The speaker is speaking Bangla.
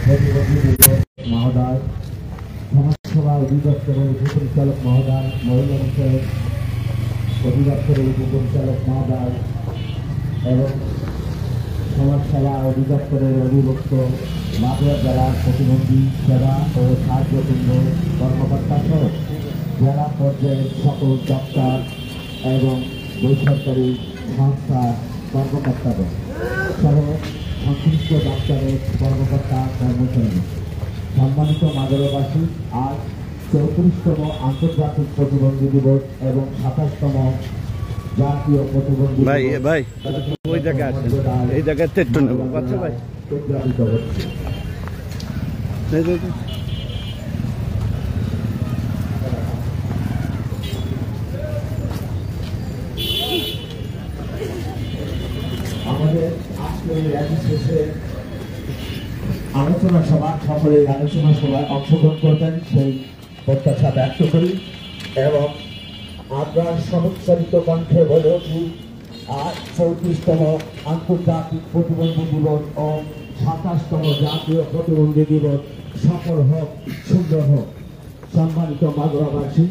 প্রতিবন্ধী মহোদয়, সমাজসেবা অধিদপ্তরের উপপরিচালক মহোদয়, মহিলা বিষয়ক অধিদপ্তরের উপপরিচালক মহোদয় এবং সমাজসেবা অধিদপ্তরের অধিভুক্ত মাগুরা জেলার প্রতিবন্ধী সেবা ও সাহায্য কেন্দ্রের কর্মকর্তা সহ জেলা পর্যায়ের সকল দপ্তর এবং বেসরকারি সংস্থার কর্মকর্তাদের সহ সংশ্লিষ্ট দপ্তরের কর্মকর্তা কর্মচারী, সম্মানিত মাগুরাবাসী, আজ 34তম আন্তর্জাতিক প্রতিবন্ধী দিবস এবং 27তম জাতীয় প্রতিবন্ধী ওই জায়গায় আছে, এই জায়গায় একটু নেব আচ্ছা ভাই। উদযাপিত হচ্ছে। আমাদের আজকের র্যালি শেষে আলোচনা সভা, সকলের আলোচনা সভায় অংশগ্রহণ করবেন সেই প্রত্যাশা ব্যক্ত করি এবং আমরা সমুচ্চারিত কণ্ঠে বলে উঠি, আজ 34তম আন্তর্জাতিক প্রতিবন্ধী দিবস ও 27তম জাতীয় প্রতিবন্ধী দিবস সফল হোক, সুন্দর হোক। সম্মানিত মাগুরাবাসী,